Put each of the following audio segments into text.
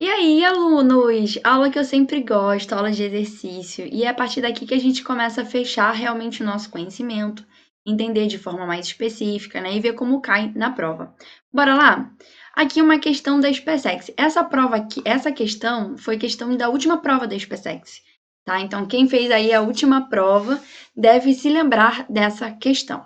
E aí, alunos? Aula que eu sempre gosto, aula de exercício. E é a partir daqui que a gente começa a fechar realmente o nosso conhecimento, entender de forma mais específica, né? E ver como cai na prova. Bora lá? Aqui uma questão da SpaceX. Essa prova aqui, essa questão foi questão da última prova da SpaceX, tá? Então, quem fez aí a última prova deve se lembrar dessa questão.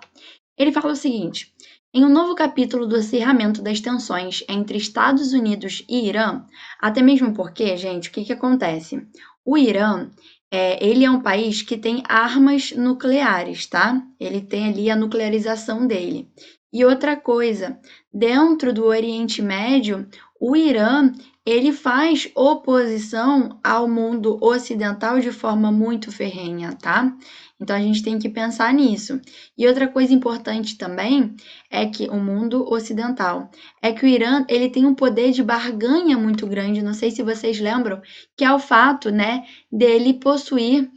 Ele fala o seguinte: em um novo capítulo do acirramento das tensões entre Estados Unidos e Irã, até mesmo porque, gente, o que acontece? O Irã, ele é um país que tem armas nucleares, tá? Ele tem ali a nuclearização dele. E outra coisa, dentro do Oriente Médio, o Irã, ele faz oposição ao mundo ocidental de forma muito ferrenha, tá? Então a gente tem que pensar nisso. E outra coisa importante também é que o mundo ocidental é que o Irã ele tem um poder de barganha muito grande. Não sei se vocês lembram, que é o fato, né, dele possuir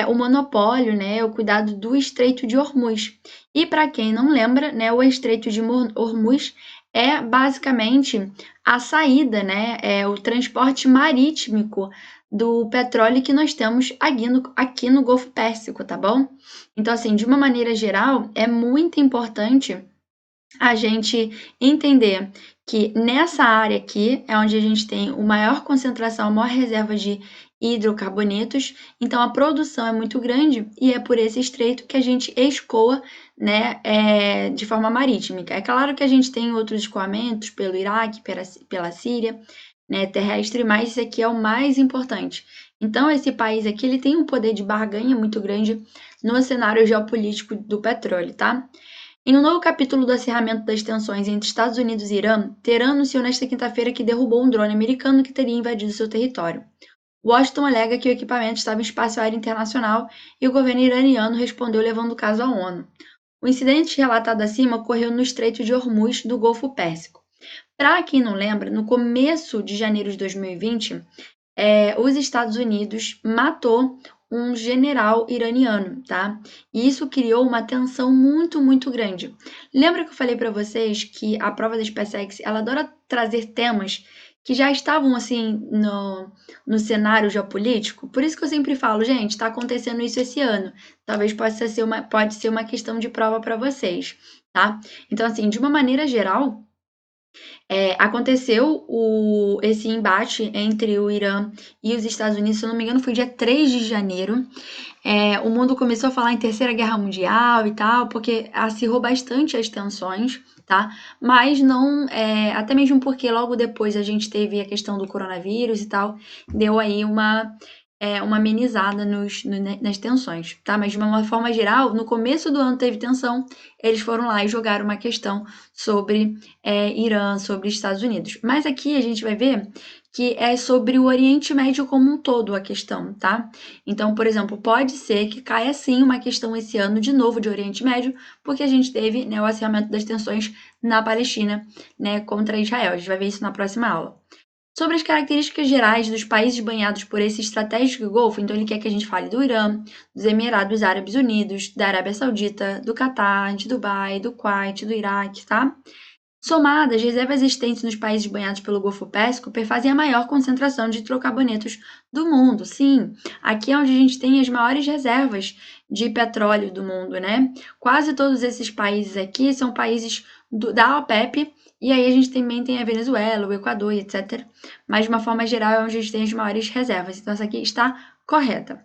o monopólio, né, o cuidado do Estreito de Hormuz. E para quem não lembra, né, o Estreito de Hormuz é basicamente a saída, né, é o transporte marítimo do petróleo que nós temos aqui no Golfo Pérsico, tá bom? Então, assim, de uma maneira geral, é muito importante a gente entender que nessa área aqui é onde a gente tem a maior concentração, a maior reserva de hidrocarbonetos, então a produção é muito grande e é por esse estreito que a gente escoa, né, de forma marítima. É claro que a gente tem outros escoamentos pelo Iraque, pela Síria, né, terrestre, mas esse aqui é o mais importante. Então esse país aqui ele tem um poder de barganha muito grande no cenário geopolítico do petróleo, tá? Em um novo capítulo do acirramento das tensões entre Estados Unidos e Irã, Teherã anunciou nesta quinta-feira que derrubou um drone americano que teria invadido seu território. Washington alega que o equipamento estava em espaço aéreo internacional e o governo iraniano respondeu levando o caso à ONU. O incidente relatado acima ocorreu no Estreito de Hormuz, do Golfo Pérsico. Para quem não lembra, no começo de janeiro de 2020, os Estados Unidos matou um general iraniano, tá? E isso criou uma tensão muito, muito grande. Lembra que eu falei para vocês que a prova da SpaceX, ela adora trazer temas que já estavam assim no cenário geopolítico? Por isso que eu sempre falo, gente, está acontecendo isso esse ano. Talvez pode ser uma questão de prova para vocês, tá? Então, assim, de uma maneira geral, aconteceu esse embate entre o Irã e os Estados Unidos, se eu não me engano, foi dia 3 de janeiro. O mundo começou a falar em Terceira Guerra Mundial e tal, porque acirrou bastante as tensões, tá? Mas não, até mesmo porque logo depois a gente teve a questão do coronavírus e tal, deu aí uma amenizada nas tensões, tá? Mas de uma forma geral, no começo do ano teve tensão, eles foram lá e jogaram uma questão sobre Irã, sobre Estados Unidos. Mas aqui a gente vai ver que é sobre o Oriente Médio como um todo a questão, tá? Então, por exemplo, pode ser que caia sim uma questão esse ano de novo de Oriente Médio, porque a gente teve, né, o acirramento das tensões na Palestina, né, contra Israel. A gente vai ver isso na próxima aula. Sobre as características gerais dos países banhados por esse estratégico Golfo, então ele quer que a gente fale do Irã, dos Emirados Árabes Unidos, da Arábia Saudita, do Catar, de Dubai, do Kuwait, do Iraque, tá? Somadas, reservas existentes nos países banhados pelo Golfo Pérsico perfazem a maior concentração de hidrocarbonetos do mundo. Sim, aqui é onde a gente tem as maiores reservas de petróleo do mundo, né? Quase todos esses países aqui são países da OPEP, e aí a gente também tem a Venezuela, o Equador, etc. Mas de uma forma geral é onde a gente tem as maiores reservas. Então essa aqui está correta.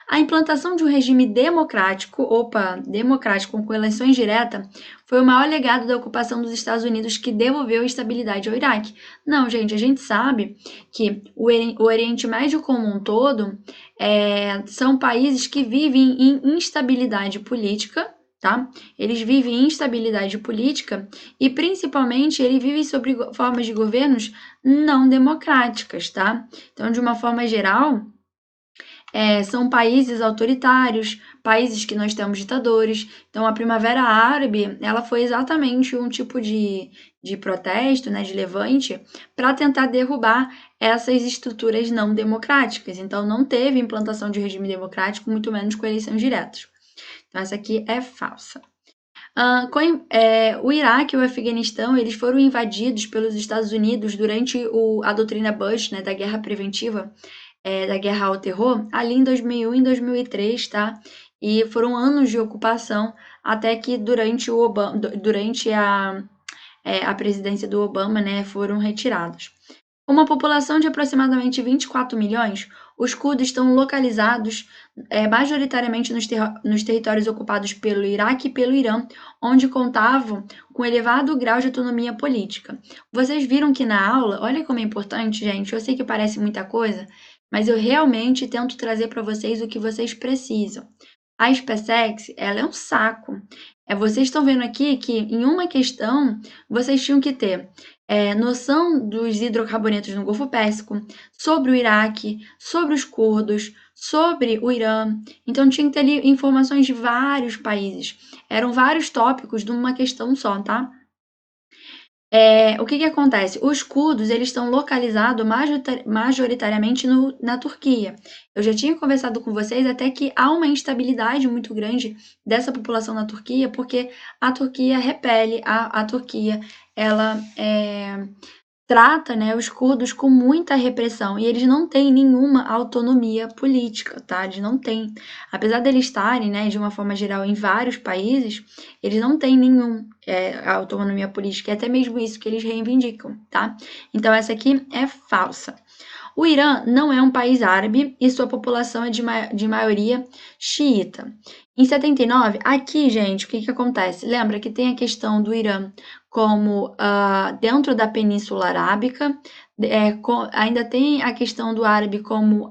A implantação de um regime democrático com eleições diretas foi o maior legado da ocupação dos Estados Unidos que devolveu a estabilidade ao Iraque. Não, gente, a gente sabe que o Oriente Médio como um todo são países que vivem em instabilidade política, tá? Eles vivem em instabilidade política e, principalmente, eles vivem sob formas de governos não democráticas, tá? Então, de uma forma geral, são países autoritários, países que nós temos ditadores. Então, a Primavera Árabe, ela foi exatamente um tipo de protesto, né, de levante, para tentar derrubar essas estruturas não democráticas. Então, não teve implantação de regime democrático, muito menos com eleições diretas. Então, essa aqui é falsa. O Iraque e o Afeganistão, eles foram invadidos pelos Estados Unidos durante a doutrina Bush, né, da guerra preventiva, da guerra ao terror, ali em 2001 e em 2003, tá? E foram anos de ocupação até que durante a presidência do Obama, né, foram retirados. Com uma população de aproximadamente 24 milhões, os curdos estão localizados majoritariamente nos territórios ocupados pelo Iraque e pelo Irã, onde contavam com elevado grau de autonomia política. Vocês viram que na aula, olha como é importante, gente, eu sei que parece muita coisa, mas eu realmente tento trazer para vocês o que vocês precisam. A SpaceX, ela é um saco. Vocês estão vendo aqui que em uma questão vocês tinham que ter noção dos hidrocarbonetos no Golfo Pérsico, sobre o Iraque, sobre os curdos, sobre o Irã. Então tinha que ter ali informações de vários países. Eram vários tópicos de uma questão só, tá? O que acontece? Os curdos, eles estão localizados majoritariamente na Turquia. Eu já tinha conversado com vocês até que há uma instabilidade muito grande dessa população na Turquia, porque a Turquia repele, a Turquia, ela trata, né, os curdos com muita repressão e eles não têm nenhuma autonomia política, tá? Eles não têm, apesar deles estarem, né, de uma forma geral em vários países, eles não têm nenhuma autonomia política, é até mesmo isso que eles reivindicam, tá? Então essa aqui é falsa. O Irã não é um país árabe e sua população é de maioria xiita. Em 79, aqui, gente, o que acontece? Lembra que tem a questão do Irã como dentro da Península Arábica, ainda tem a questão do árabe como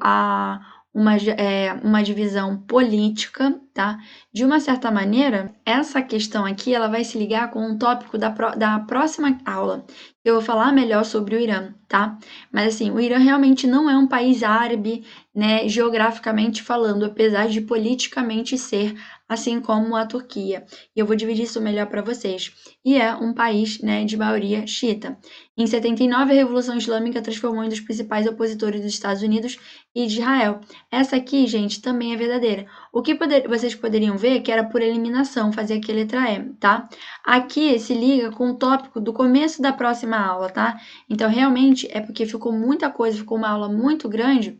uma divisão política, tá? De uma certa maneira, essa questão aqui ela vai se ligar com um tópico da próxima aula. Eu vou falar melhor sobre o Irã, tá? Mas assim, o Irã realmente não é um país árabe, né, geograficamente falando, apesar de politicamente ser, assim como a Turquia. E eu vou dividir isso melhor para vocês. E é um país, né, de maioria xiita. Em 79, a Revolução Islâmica transformou um dos principais opositores dos Estados Unidos e de Israel. Essa aqui, gente, também é verdadeira. O que vocês poderiam ver que era por eliminação, fazer aqui a letra E, tá? Aqui se liga com o tópico do começo da próxima aula, tá? Então, realmente, é porque ficou muita coisa, ficou uma aula muito grande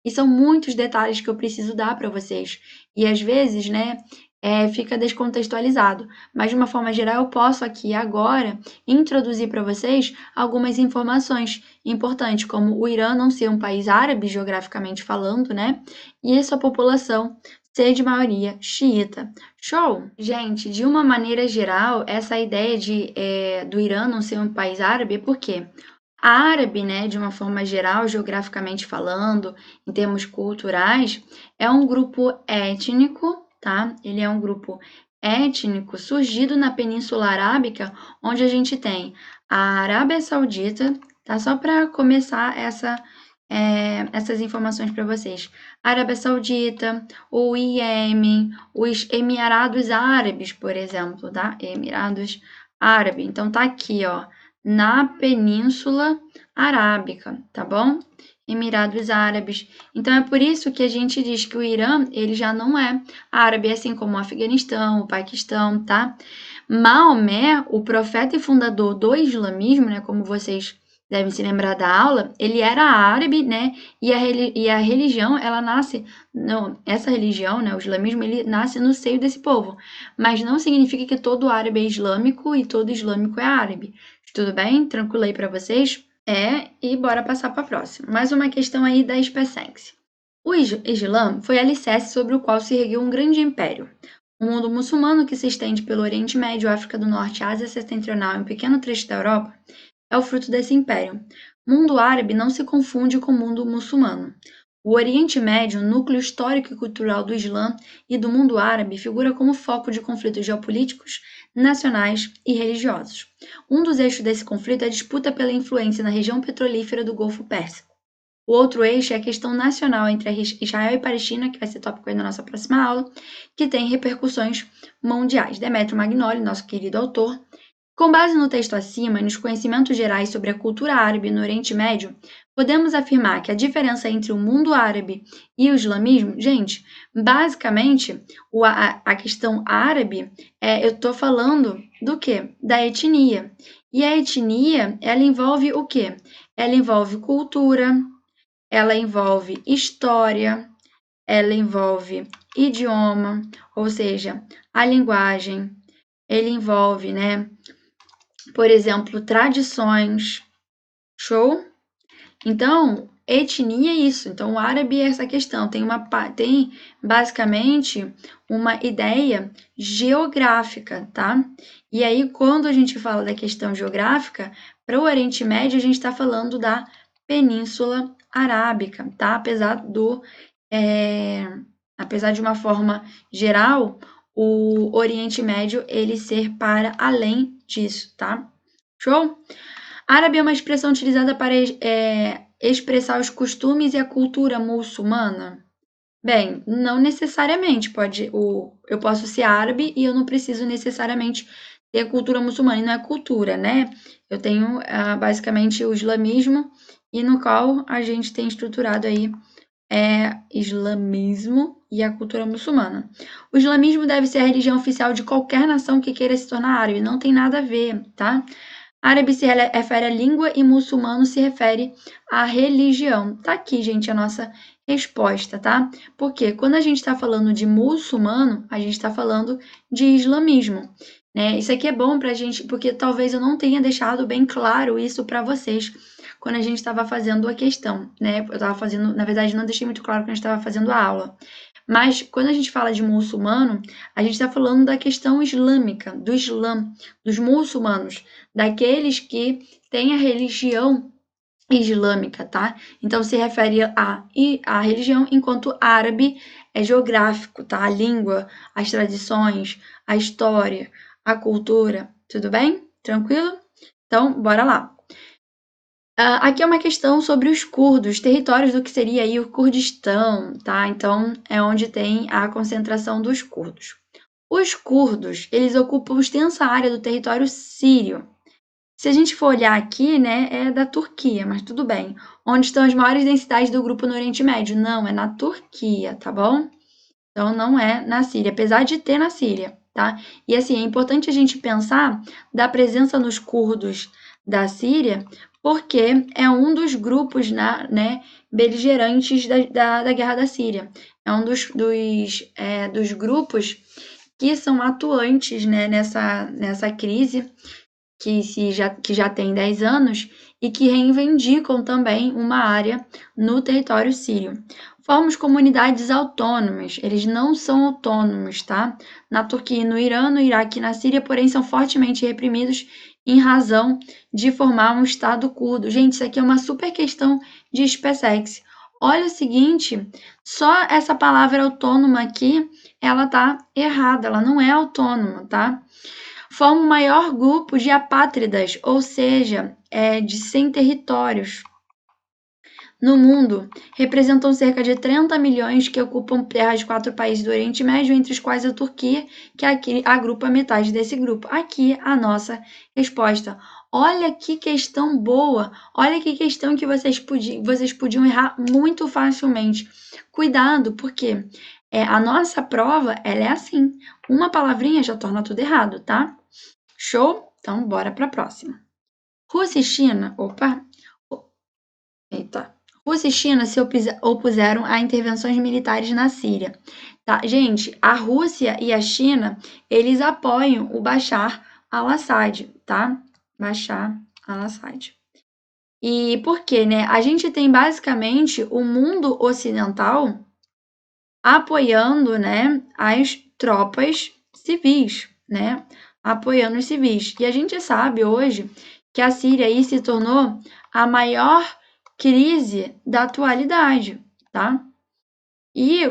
e são muitos detalhes que eu preciso dar para vocês. E às vezes, né, fica descontextualizado. Mas, de uma forma geral, eu posso aqui agora introduzir para vocês algumas informações importantes, como o Irã não ser um país árabe, geograficamente falando, né? E a sua população ser de maioria xiita. Show? Gente, de uma maneira geral, essa ideia do Irã não ser um país árabe, por quê? A árabe, né, de uma forma geral, geograficamente falando, em termos culturais, é um grupo étnico, tá? Ele é um grupo étnico surgido na Península Arábica, onde a gente tem a Arábia Saudita, tá? Só para começar essas informações para vocês. A Arábia Saudita, o Iêmen, os Emirados Árabes, por exemplo, tá? Emirados Árabes. Então, tá aqui, ó, na Península Arábica, tá bom? Emirados Árabes. Então, é por isso que a gente diz que o Irã, ele já não é árabe, assim como o Afeganistão, o Paquistão, tá? Maomé, o profeta e fundador do islamismo, né, como vocês devem se lembrar da aula, ele era árabe, né? E a religião, ela nasce, não, essa religião, né? O islamismo, ele nasce no seio desse povo. Mas não significa que todo árabe é islâmico e todo islâmico é árabe. Tudo bem? Tranquilo aí para vocês? E bora passar para a próxima. Mais uma questão aí da SpaceX. O Islã foi alicerce sobre o qual se ergueu um grande império. O mundo muçulmano, que se estende pelo Oriente Médio, África do Norte, Ásia Setentrional e um pequeno trecho da Europa, é o fruto desse império. O mundo árabe não se confunde com o mundo muçulmano. O Oriente Médio, núcleo histórico e cultural do Islã e do mundo árabe, figura como foco de conflitos geopolíticos, nacionais e religiosos. Um dos eixos desse conflito é a disputa pela influência na região petrolífera do Golfo Pérsico. O outro eixo é a questão nacional entre Israel e Palestina, que vai ser tópico aí na nossa próxima aula, que tem repercussões mundiais. Demetrio Magnoli, nosso querido autor, Com base no texto acima e nos conhecimentos gerais sobre a cultura árabe no Oriente Médio, podemos afirmar que a diferença entre o mundo árabe e o islamismo, gente, basicamente, a questão árabe, eu estou falando do quê? Da etnia. E a etnia, ela envolve o quê? Ela envolve cultura, ela envolve história, ela envolve idioma, ou seja, a linguagem, ele envolve, né, por exemplo, tradições. Show? Então, etnia é isso. Então, o árabe é essa questão. Tem basicamente uma ideia geográfica, tá? E aí, quando a gente fala da questão geográfica, para o Oriente Médio, a gente está falando da Península Arábica, tá? Apesar de uma forma geral, o Oriente Médio ele ser para além disso, tá? Show? Árabe é uma expressão utilizada para expressar os costumes e a cultura muçulmana? Bem, não necessariamente. Eu posso ser árabe e eu não preciso necessariamente ter a cultura muçulmana. E não é cultura, né? Eu tenho basicamente o islamismo e no qual a gente tem estruturado aí islamismo e a cultura muçulmana. O islamismo deve ser a religião oficial de qualquer nação que queira se tornar árabe. Não tem nada a ver, tá? Árabe se refere à língua e muçulmano se refere à religião. Tá aqui, gente, a nossa resposta, tá? Porque quando a gente está falando de muçulmano, a gente está falando de islamismo, né? Isso aqui é bom pra gente, porque talvez eu não tenha deixado bem claro isso para vocês quando a gente estava fazendo a questão, né? Eu estava fazendo, na verdade, não deixei muito claro quando a gente estava fazendo a aula. Mas quando a gente fala de muçulmano, a gente está falando da questão islâmica, do Islã, dos muçulmanos, daqueles que têm a religião islâmica, tá? Então se refere à religião, enquanto árabe é geográfico, tá? A língua, as tradições, a história, a cultura, tudo bem? Tranquilo? Então, bora lá. Aqui é uma questão sobre os curdos, territórios do que seria aí o Kurdistão, tá? Então, é onde tem a concentração dos curdos. Os curdos, eles ocupam extensa área do território sírio. Se a gente for olhar aqui, né, é da Turquia, mas tudo bem. Onde estão as maiores densidades do grupo no Oriente Médio? Não, é na Turquia, tá bom? Então, não é na Síria, apesar de ter na Síria, tá? E assim, é importante a gente pensar da presença nos curdos da Síria, porque é um dos grupos, né, beligerantes da Guerra da Síria. É um dos grupos que são atuantes, né, nessa crise que já tem 10 anos e que reivindicam também uma área no território sírio. Formos comunidades autônomas, eles não são autônomos, tá? Na Turquia, no Irã, no Iraque e na Síria, porém, são fortemente reprimidos em razão de formar um Estado curdo. Gente, isso aqui é uma super questão de SpaceX. Olha o seguinte, só essa palavra autônoma aqui, ela tá errada, ela não é autônoma, tá? Forma o maior grupo de apátridas, ou seja, de sem territórios no mundo. Representam cerca de 30 milhões que ocupam terras de 4 países do Oriente Médio, entre os quais a Turquia, que aqui agrupa metade desse grupo. Aqui a nossa resposta. Olha que questão boa, olha que questão que vocês podiam errar muito facilmente. Cuidado, porque a nossa prova ela é assim. Uma palavrinha já torna tudo errado, tá? Show? Então, bora para a próxima. Rússia e China, Rússia e China se opuseram a intervenções militares na Síria. Tá? Gente, a Rússia e a China, eles apoiam o Bashar al-Assad, tá? Bashar al-Assad. E por quê, né? A gente tem basicamente o mundo ocidental apoiando, né, as tropas civis, né? Apoiando os civis. E a gente sabe hoje que a Síria aí se tornou a maior crise da atualidade, tá? E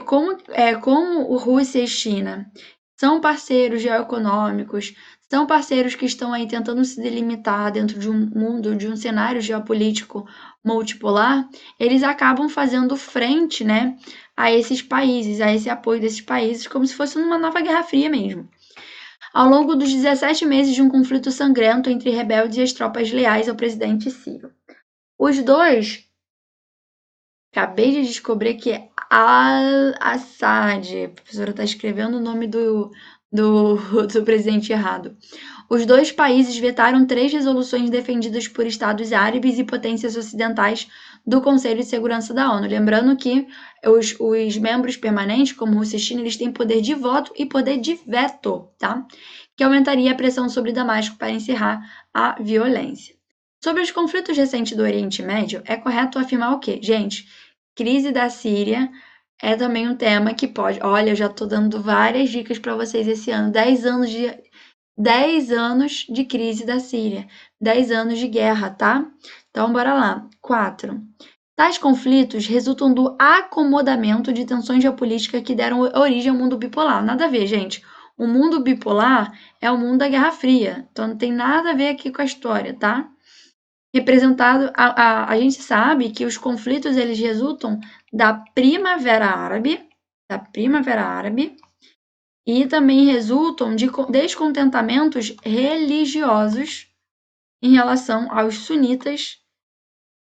como Rússia e China são parceiros geoeconômicos, são parceiros que estão aí tentando se delimitar dentro de um mundo, de um cenário geopolítico multipolar, eles acabam fazendo frente, né, a esses países, a esse apoio desses países, como se fosse uma nova Guerra Fria mesmo. ao longo dos 17 meses de um conflito sangrento entre rebeldes e as tropas leais ao presidente sírio. Os dois, acabei de descobrir que é Al-Assad, a professora está escrevendo o nome do presidente errado. Os dois países vetaram 3 resoluções defendidas por estados árabes e potências ocidentais do Conselho de Segurança da ONU. Lembrando que os membros permanentes, como Rússia e China, eles têm poder de voto e poder de veto, tá? Que aumentaria a pressão sobre Damasco para encerrar a violência. Sobre os conflitos recentes do Oriente Médio, é correto afirmar o quê? Gente, crise da Síria é também um tema que pode... Olha, eu já estou dando várias dicas para vocês esse ano. 10 anos de crise da Síria. 10 anos de guerra, tá? Então, bora lá. 4. Tais conflitos resultam do acomodamento de tensões geopolíticas que deram origem ao mundo bipolar. Nada a ver, gente. O mundo bipolar é o mundo da Guerra Fria. Então, não tem nada a ver aqui com a história, tá? Representado, a gente sabe que os conflitos eles resultam da Primavera Árabe, e também resultam de descontentamentos religiosos em relação aos sunitas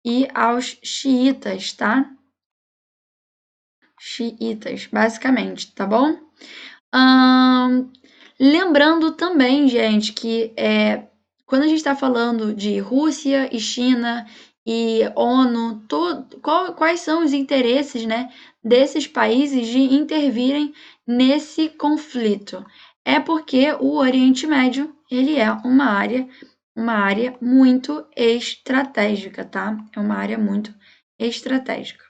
e aos xiitas, tá? Xiitas, basicamente, tá bom? Lembrando também, gente, que quando a gente está falando de Rússia e China e ONU, quais são os interesses, né, desses países de intervirem nesse conflito? É porque o Oriente Médio ele é uma área muito estratégica, tá? É uma área muito estratégica.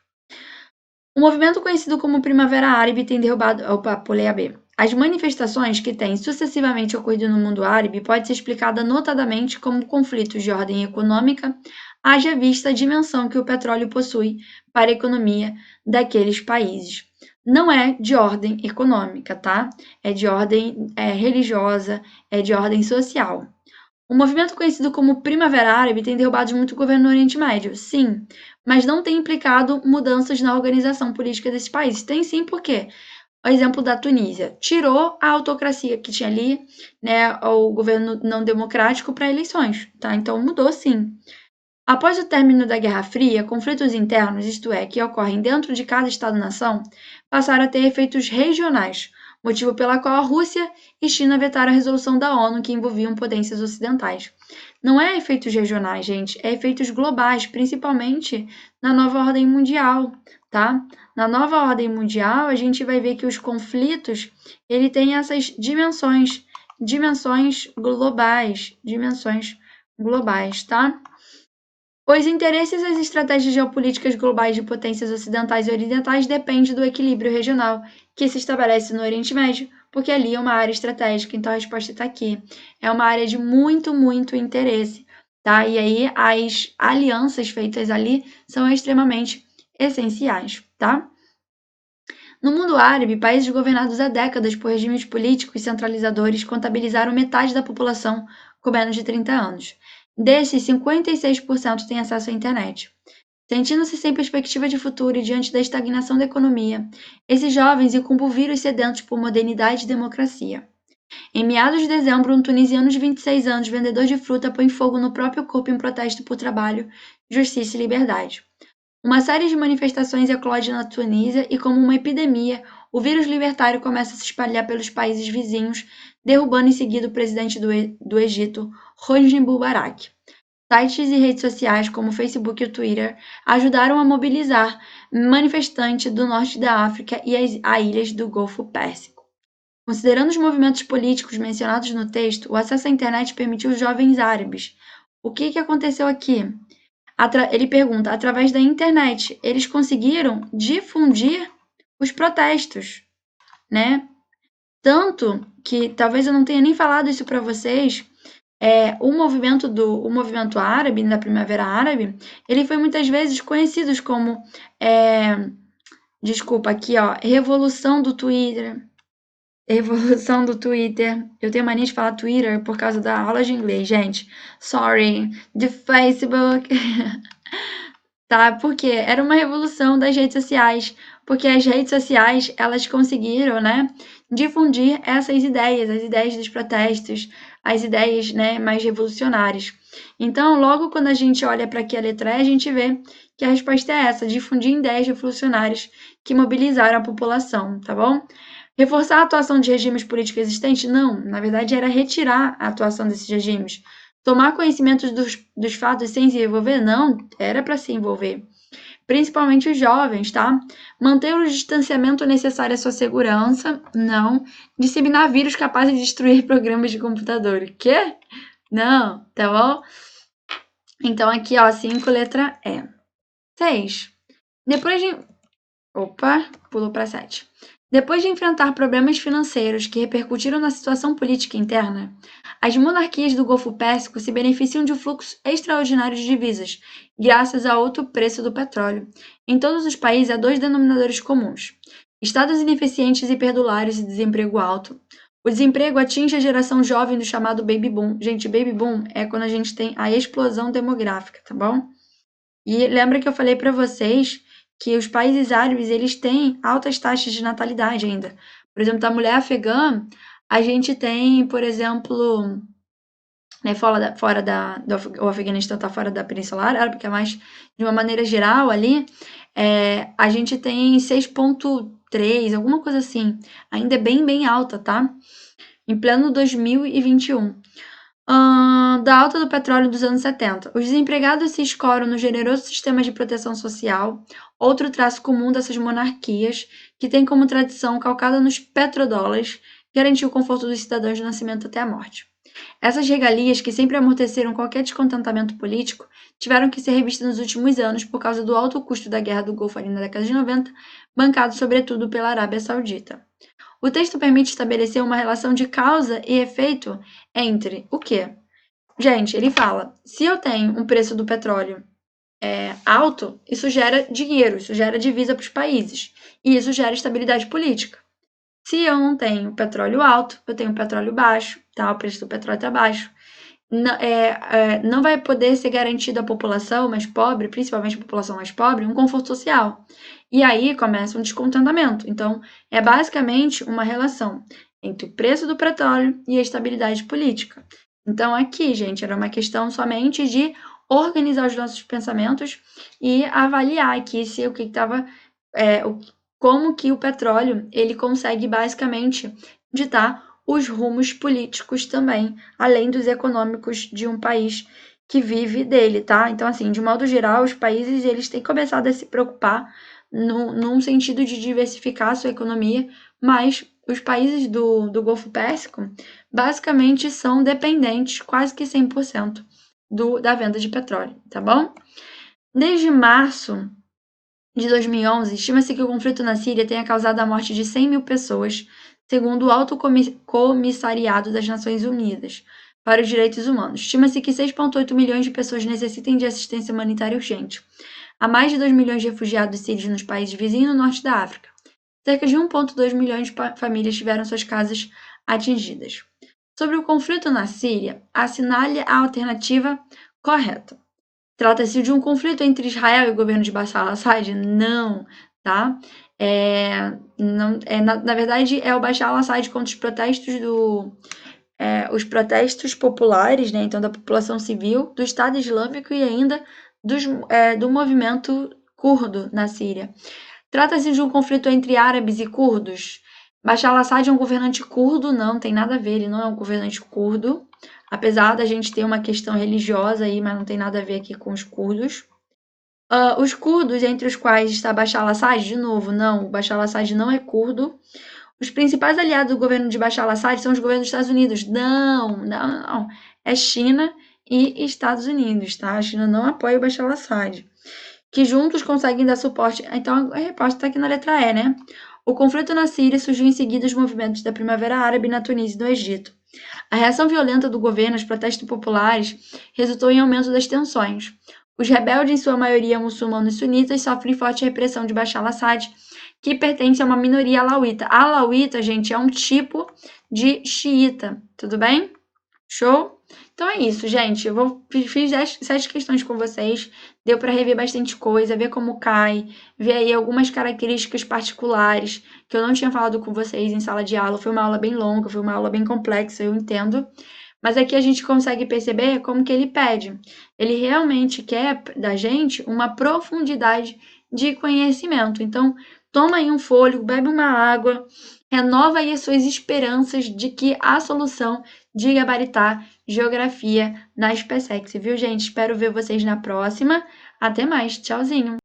O movimento conhecido como Primavera Árabe tem derrubado... Opa, pulei a B. As manifestações que têm sucessivamente ocorrido no mundo árabe pode ser explicada notadamente como conflitos de ordem econômica, haja vista a dimensão que o petróleo possui para a economia daqueles países. Não é de ordem econômica, tá? É de ordem religiosa, é de ordem social. O movimento conhecido como Primavera Árabe tem derrubado muito o governo no Oriente Médio, sim, mas não tem implicado mudanças na organização política desses países. Tem sim, por quê? O exemplo da Tunísia. Tirou a autocracia que tinha ali, né, o governo não democrático para eleições, tá? Então mudou sim. Após o término da Guerra Fria, conflitos internos, isto é, que ocorrem dentro de cada Estado-nação, passaram a ter efeitos regionais, motivo pela qual a Rússia e China vetaram a resolução da ONU que envolviam potências ocidentais. Não é efeitos regionais, gente, é efeitos globais, principalmente na nova ordem mundial, tá? Na nova ordem mundial, a gente vai ver que os conflitos, ele tem essas dimensões globais, tá? Os interesses e as estratégias geopolíticas globais de potências ocidentais e orientais dependem do equilíbrio regional que se estabelece no Oriente Médio, porque ali é uma área estratégica, então a resposta está aqui. É uma área de muito, muito interesse, tá? E aí as alianças feitas ali são extremamente essenciais, tá? No mundo árabe, países governados há décadas por regimes políticos centralizadores contabilizaram metade da população com menos de 30 anos. Desses, 56% têm acesso à internet. Sentindo-se sem perspectiva de futuro e diante da estagnação da economia, esses jovens incumbem vírus sedentos por modernidade e democracia. Em meados de dezembro, um tunisiano de 26 anos, vendedor de fruta, põe fogo no próprio corpo em protesto por trabalho, justiça e liberdade. Uma série de manifestações eclode na Tunísia e, como uma epidemia, o vírus libertário começa a se espalhar pelos países vizinhos, derrubando em seguida o presidente do Egito, Hosni Mubarak. Sites e redes sociais como o Facebook e o Twitter ajudaram a mobilizar manifestantes do norte da África e as ilhas do Golfo Pérsico. Considerando os movimentos políticos mencionados no texto, o acesso à internet permitiu aos jovens árabes. O que aconteceu aqui? Ele pergunta, através da internet, eles conseguiram difundir os protestos, né? Tanto que, talvez eu não tenha nem falado isso para vocês, o movimento árabe, da Primavera Árabe, ele foi muitas vezes conhecido como, Revolução do Twitter. Revolução do Twitter. Eu tenho mania de falar Twitter por causa da aula de inglês, gente. Sorry. De Facebook. tá? Porque era uma revolução das redes sociais, porque as redes sociais, elas conseguiram, né, difundir essas ideias, as ideias dos protestos, as ideias, né, mais revolucionárias. Então, logo quando a gente olha para aqui a letra E, a gente vê que a resposta é essa, difundir ideias revolucionárias que mobilizaram a população, tá bom? Reforçar a atuação de regimes políticos existentes? Não, na verdade era retirar a atuação desses regimes. Tomar conhecimento dos fatos sem se envolver? Não, era para se envolver. Principalmente os jovens, tá? Manter o distanciamento necessário à sua segurança? Não. Disseminar vírus capazes de destruir programas de computador? Quê? Não, tá bom? Então aqui, ó, 5, letra E. 6. Depois de... Opa, pulou para 7. Depois de enfrentar problemas financeiros que repercutiram na situação política interna, as monarquias do Golfo Pérsico se beneficiam de um fluxo extraordinário de divisas, graças ao alto preço do petróleo. Em todos os países há dois denominadores comuns: estados ineficientes e perdulários e desemprego alto. O desemprego atinge a geração jovem do chamado baby boom. Gente, baby boom é quando a gente tem a explosão demográfica, tá bom? E lembra que eu falei para vocês que os países árabes, eles têm altas taxas de natalidade ainda. Por exemplo, da mulher afegã, a gente tem, por exemplo, né, o Afeganistão está fora da Península Árabe, que é mais de uma maneira geral ali, a gente tem 6,3, alguma coisa assim. Ainda é bem, bem alta, tá? Em pleno 2021. Da alta do petróleo dos anos 70. Os desempregados se escoram no generoso sistema de proteção social, outro traço comum dessas monarquias, que tem como tradição, calcada nos petrodólares, garantir o conforto dos cidadãos do nascimento até a morte. Essas regalias, que sempre amorteceram qualquer descontentamento político, tiveram que ser revistas nos últimos anos por causa do alto custo da Guerra do Golfo ali na década de 90, bancado sobretudo pela Arábia Saudita. O texto permite estabelecer uma relação de causa e efeito entre o quê? Gente, ele fala, se eu tenho um preço do petróleo alto, isso gera dinheiro, isso gera divisa para os países, e isso gera estabilidade política. Se eu não tenho petróleo alto, eu tenho petróleo baixo, tá? O preço do petróleo está baixo. Não vai poder ser garantido à população mais pobre, principalmente a população mais pobre, um conforto social. E aí começa um descontentamento. Então, é basicamente uma relação entre o preço do petróleo e a estabilidade política. Então, aqui, gente, era uma questão somente de organizar os nossos pensamentos e avaliar aqui se o que estava, como que o petróleo ele consegue basicamente ditar os rumos políticos também, além dos econômicos de um país que vive dele, tá? Então, assim, de modo geral, os países eles têm começado a se preocupar num sentido de diversificar a sua economia, mas os países do Golfo Pérsico basicamente são dependentes, quase que 100%, da venda de petróleo, tá bom? Desde março de 2011, estima-se que o conflito na Síria tenha causado a morte de 100 mil pessoas, segundo o Alto Comissariado das Nações Unidas para os Direitos Humanos. Estima-se que 6,8 milhões de pessoas necessitem de assistência humanitária urgente. Há mais de 2 milhões de refugiados sírios nos países vizinhos no norte da África. Cerca de 1,2 milhões de famílias tiveram suas casas atingidas. Sobre o conflito na Síria, assinale a alternativa correta. Trata-se de um conflito entre Israel e o governo de Bashar al-Assad? Não, tá? Na verdade, é o Bashar al-Assad contra os protestos os protestos populares, né? Então, da população civil, do Estado Islâmico e ainda do movimento curdo na Síria. Trata-se de um conflito entre árabes e curdos? Bashar al-Assad é um governante curdo? Não, tem nada a ver, ele não é um governante curdo. Apesar da gente ter uma questão religiosa aí, mas não tem nada a ver aqui com os curdos. Os curdos, entre os quais está Bashar al-Assad, de novo, não, o Bashar al-Assad não é curdo. Os principais aliados do governo de Bashar al-Assad são os governos dos Estados Unidos. Não. É China e Estados Unidos, tá? A China não apoia o Bashar al-Assad. Que juntos conseguem dar suporte. Então, a resposta está aqui na letra E, né? O conflito na Síria surgiu em seguida dos movimentos da Primavera Árabe na Tunísia e no Egito. A reação violenta do governo aos protestos populares resultou em aumento das tensões. Os rebeldes, em sua maioria muçulmanos e sunitas, sofrem forte repressão de Bashar al-Assad, que pertence a uma minoria alauíta. A alauíta, gente, é um tipo de xiita, tudo bem? Show? Então é isso, gente. Fiz 7 questões com vocês. Deu para rever bastante coisa, ver como cai, ver aí algumas características particulares que eu não tinha falado com vocês em sala de aula. Foi uma aula bem longa, foi uma aula bem complexa, eu entendo. Mas aqui a gente consegue perceber como que ele pede. Ele realmente quer da gente uma profundidade de conhecimento. Então, toma aí um fôlego, bebe uma água, renova aí as suas esperanças de que a solução de gabaritar geografia na SpaceX, viu, gente? Espero ver vocês na próxima. Até mais, tchauzinho!